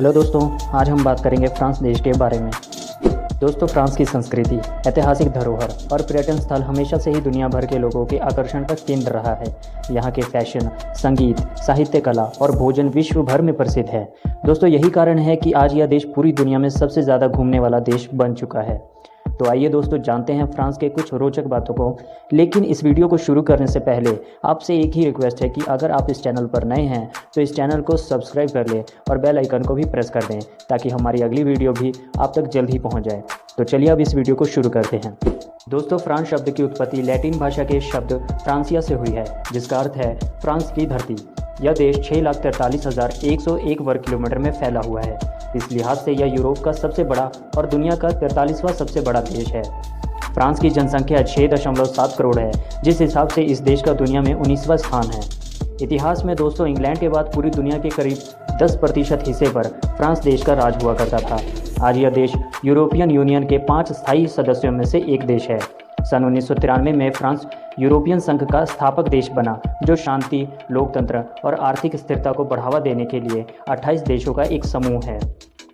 Hello दोस्तों, आज हम बात करेंगे फ्रांस देश के बारे में। दोस्तों, फ्रांस की संस्कृति, ऐतिहासिक धरोहर और पर्यटन स्थल हमेशा से ही दुनिया भर के लोगों के आकर्षण का केंद्र रहा है। यहाँ के फैशन, संगीत, साहित्य, कला और भोजन विश्व भर में प्रसिद्ध है। दोस्तों, यही कारण है कि आज यह देश पूरी दुनिया में सबसे ज़्यादा घूमने वाला देश बन चुका है। तो आइए दोस्तों, जानते हैं फ्रांस के कुछ रोचक बातों को। लेकिन इस वीडियो को शुरू करने से पहले आपसे एक ही रिक्वेस्ट है कि अगर आप इस चैनल पर नए हैं तो इस चैनल को सब्सक्राइब कर लें और बेल आइकन को भी प्रेस कर दें ताकि हमारी अगली वीडियो भी आप तक जल्द ही पहुंच जाए। तो चलिए अब इस वीडियो को शुरू करते हैं। दोस्तों, फ्रांस शब्द की उत्पत्ति लैटिन भाषा के शब्द फ्रांसिया से हुई है, जिसका अर्थ है फ्रांस की धरती। यह देश 6,43,101 वर्ग किलोमीटर में फैला हुआ है। इस लिहाज से यह यूरोप का सबसे बड़ा और दुनिया का 43वां सबसे बड़ा देश है। फ्रांस की जनसंख्या 6.7 करोड़ है, जिस हिसाब से इस देश का दुनिया में 19वां स्थान है। इतिहास में दोस्तों, इंग्लैंड के बाद पूरी दुनिया के करीब 10% हिस्से पर फ्रांस देश का राज हुआ करता था। आज यह देश यूरोपियन यूनियन के 5 स्थायी सदस्यों में से एक देश है। सन 1993 में फ्रांस यूरोपियन संघ का स्थापक देश बना, जो शांति, लोकतंत्र और आर्थिक स्थिरता को बढ़ावा देने के लिए 28 देशों का एक समूह है।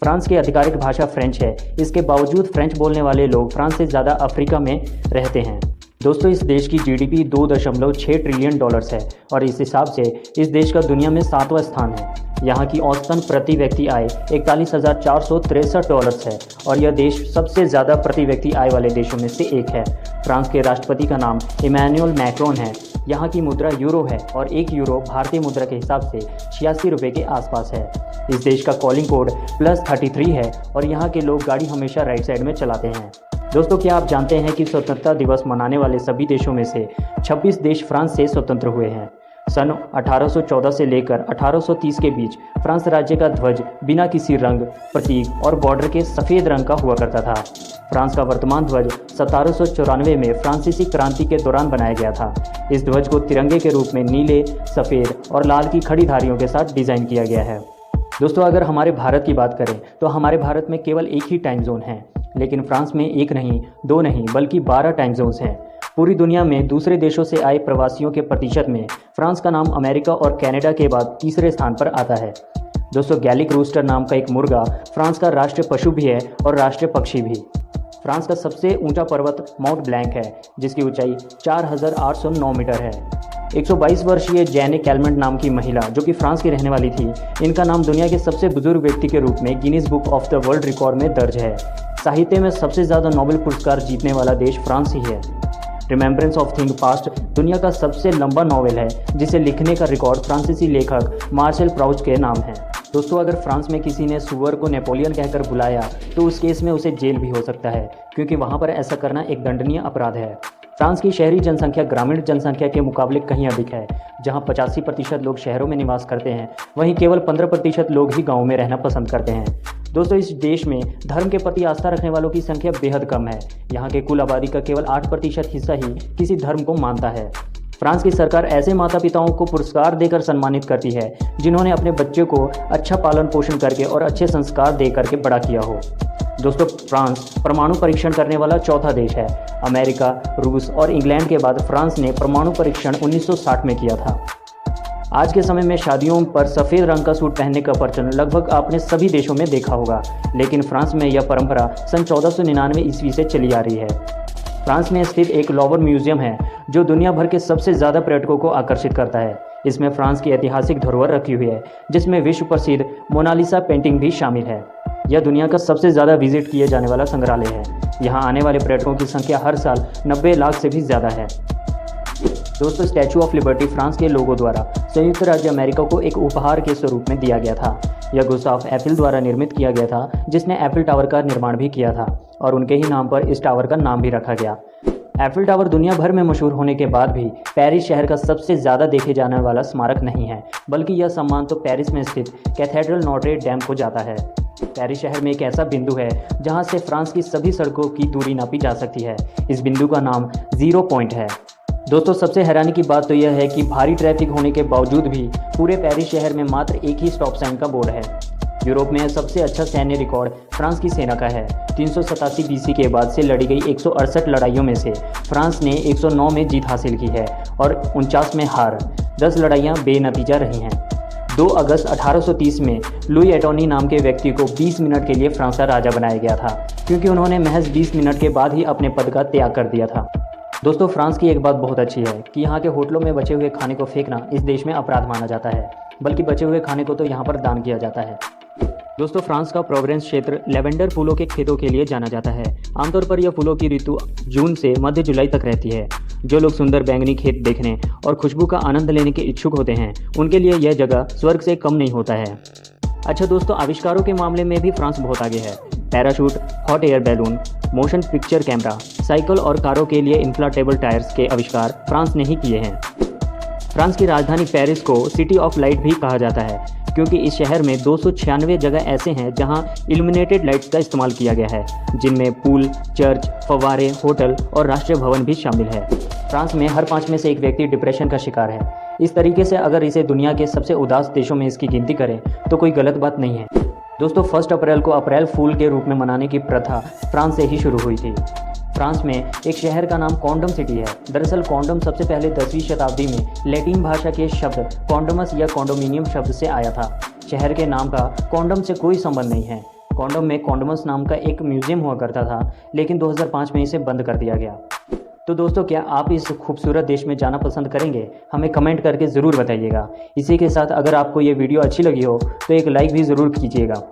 फ्रांस की आधिकारिक भाषा फ्रेंच है। इसके बावजूद फ्रेंच बोलने वाले लोग फ्रांस से ज़्यादा अफ्रीका में रहते हैं। दोस्तों, इस देश की जीडीपी $2.6 ट्रिलियन है और इस हिसाब से इस देश का दुनिया में 7वां स्थान है। यहाँ की औसतन प्रति व्यक्ति आय $41,463 है और यह देश सबसे ज़्यादा प्रति व्यक्ति आय वाले देशों में से एक है। फ्रांस के राष्ट्रपति का नाम इमैनुअल मैक्रोन है। यहाँ की मुद्रा यूरो है और 1 यूरो भारतीय मुद्रा के हिसाब से 86 रुपये के आसपास है। इस देश का कॉलिंग कोड +33 है और यहाँ के लोग गाड़ी हमेशा राइट साइड में चलाते हैं। दोस्तों, क्या आप जानते हैं कि स्वतंत्रता दिवस मनाने वाले सभी देशों में से 26 देश फ्रांस से स्वतंत्र हुए हैं। सन 1814 से लेकर 1830 के बीच फ्रांस राज्य का ध्वज बिना किसी रंग, प्रतीक और बॉर्डर के सफ़ेद रंग का हुआ करता था। फ्रांस का वर्तमान ध्वज 1794 में फ्रांसीसी क्रांति के दौरान बनाया गया था। इस ध्वज को तिरंगे के रूप में नीले, सफ़ेद और लाल की खड़ी धारियों के साथ डिज़ाइन किया गया है। दोस्तों, अगर हमारे भारत की बात करें तो हमारे भारत में केवल एक ही टाइम जोन है, लेकिन फ्रांस में एक नहीं, 2 नहीं बल्कि 12 टाइम जोन्स हैं। पूरी दुनिया में दूसरे देशों से आए प्रवासियों के प्रतिशत में फ्रांस का नाम अमेरिका और कनाडा के बाद तीसरे स्थान पर आता है। दोस्तों, गैलिक रूस्टर नाम का एक मुर्गा फ्रांस का राष्ट्रीय पशु भी है और राष्ट्रीय पक्षी भी। फ्रांस का सबसे ऊंचा पर्वत माउंट ब्लैंक है, जिसकी ऊंचाई 4,809 मीटर है। 122 वर्षीय जैने कैलमेंट नाम की महिला, जो कि फ्रांस की रहने वाली थी, इनका नाम दुनिया के सबसे बुजुर्ग व्यक्ति के रूप में Guinness book of the world record में दर्ज है। साहित्य में सबसे ज़्यादा नोबेल पुरस्कार जीतने वाला देश फ्रांस ही है। रिमेम्बरेंस ऑफ थिंग पास्ट दुनिया का सबसे लंबा नॉवेल है, जिसे लिखने का रिकॉर्ड फ्रांसीसी लेखक मार्सेल प्राउच के नाम है। दोस्तों, अगर फ्रांस में किसी ने सुअर को नेपोलियन कहकर बुलाया तो उस केस में उसे जेल भी हो सकता है, क्योंकि वहाँ पर ऐसा करना एक दंडनीय अपराध है। फ्रांस की शहरी जनसंख्या ग्रामीण जनसंख्या के मुकाबले कहीं अधिक है। जहां 85% लोग शहरों में निवास करते हैं, वहीं केवल 15% लोग ही गाँव में रहना पसंद करते हैं। दोस्तों, इस देश में धर्म के प्रति आस्था रखने वालों की संख्या बेहद कम है। यहाँ के कुल आबादी का केवल 8% हिस्सा ही किसी धर्म को मानता है। फ्रांस की सरकार ऐसे माता पिताओं को पुरस्कार देकर सम्मानित करती है जिन्होंने अपने बच्चे को अच्छा पालन पोषण करके और अच्छे संस्कार दे करके बड़ा किया हो। दोस्तों, फ्रांस परमाणु परीक्षण करने वाला चौथा देश है। अमेरिका, रूस और इंग्लैंड के बाद फ्रांस ने परमाणु परीक्षण 1960 में किया था। आज के समय में शादियों पर सफ़ेद रंग का सूट पहनने का प्रचलन लगभग आपने सभी देशों में देखा होगा, लेकिन फ्रांस में यह परंपरा सन 1499 ईस्वी से चली आ रही है। फ्रांस में स्थित एक लॉवर म्यूजियम है, जो दुनिया भर के सबसे ज़्यादा पर्यटकों को आकर्षित करता है। इसमें फ्रांस की ऐतिहासिक धरोहर रखी हुई है, जिसमें विश्व प्रसिद्ध मोनालिसा पेंटिंग भी शामिल है। यह दुनिया का सबसे ज़्यादा विजिट किए जाने वाला संग्रहालय है। यहाँ आने वाले पर्यटकों की संख्या हर साल 90 लाख से भी ज़्यादा है। दोस्तों, स्टैचू ऑफ लिबर्टी फ्रांस के लोगों द्वारा संयुक्त राज्य अमेरिका को एक उपहार के स्वरूप में दिया गया था। यह गुस्ताव एफिल द्वारा निर्मित किया गया था, जिसने एफिल टावर का निर्माण भी किया था और उनके ही नाम पर इस टावर का नाम भी रखा गया। एफिल टावर दुनिया भर में मशहूर होने के बाद भी पेरिस शहर का सबसे ज़्यादा देखे जाने वाला स्मारक नहीं है, बल्कि यह सम्मान तो पेरिस में स्थित कैथेड्रल नोट्रे डेम को जाता है। पेरिस शहर में एक ऐसा बिंदु है जहां से फ्रांस की सभी सड़कों की दूरी नापी जा सकती है। इस बिंदु का नाम 0 पॉइंट है। दोस्तों, सबसे हैरानी की बात तो यह है कि भारी ट्रैफिक होने के बावजूद भी पूरे पेरिस शहर में मात्र एक ही स्टॉप साइन का बोर्ड है। यूरोप में सबसे अच्छा सैन्य रिकॉर्ड फ्रांस की सेना का है। 387 बीसी के बाद से लड़ी गई 168 लड़ाइयों में से फ्रांस ने 109 में जीत हासिल की है और 49 में हार। 10 लड़ाइयाँ बेनतीजा रही हैं। 2 अगस्त 1830 में लुई एटोनी नाम के व्यक्ति को 20 मिनट के लिए फ्रांस का राजा बनाया गया था, क्योंकि उन्होंने महज 20 मिनट के बाद ही अपने पद का त्याग कर दिया था। दोस्तों, फ्रांस की एक बात बहुत अच्छी है कि यहाँ के होटलों में बचे हुए खाने को फेंकना इस देश में अपराध माना जाता है, बल्कि बचे हुए खाने को तो यहाँ पर दान किया जाता है। दोस्तों, फ्रांस का प्रोवेंस क्षेत्र लेवेंडर फूलों के खेतों के लिए जाना जाता है। आमतौर पर यह फूलों की ऋतु जून से मध्य जुलाई तक रहती है। जो लोग सुंदर बैंगनी खेत देखने और खुशबू का आनंद लेने के इच्छुक होते हैं, उनके लिए यह जगह स्वर्ग से कम नहीं होता है। अच्छा दोस्तों, आविष्कारों के मामले में भी फ्रांस बहुत आगे है। Parachute, hot air balloon, motion picture camera, cycle और कारों के लिए इन्फ्लाटेबल टायर्स के आविष्कार फ्रांस ने ही किए हैं। फ्रांस की राजधानी पेरिस को सिटी ऑफ लाइट भी कहा जाता है, क्योंकि इस शहर में 296 जगह ऐसे हैं जहां इल्यूमिनेटेड लाइट्स का इस्तेमाल किया गया है, जिनमें पूल, चर्च, फव्वारे, होटल और राष्ट्रीय भवन भी शामिल है। फ्रांस में हर 5 में से एक व्यक्ति डिप्रेशन का शिकार है। इस तरीके से अगर इसे दुनिया के सबसे उदास देशों में इसकी गिनती करें तो कोई गलत बात नहीं है। दोस्तों, 1 अप्रैल को अप्रैल फूल के रूप में मनाने की प्रथा फ्रांस से ही शुरू हुई थी। फ्रांस में एक शहर का नाम कॉन्डम सिटी है। दरअसल कॉन्डम सबसे पहले 10वीं शताब्दी में लैटिन भाषा के शब्द कॉन्डोमस या कॉन्डोमिनियम शब्द से आया था। शहर के नाम का कॉन्डम से कोई संबंध नहीं है। कॉन्डम में कॉन्डोमस नाम का एक म्यूजियम हुआ करता था, लेकिन 2005 में इसे बंद कर दिया गया। तो दोस्तों, क्या आप इस खूबसूरत देश में जाना पसंद करेंगे? हमें कमेंट करके ज़रूर बताइएगा। इसी के साथ अगर आपको ये वीडियो अच्छी लगी हो तो एक लाइक भी ज़रूर कीजिएगा।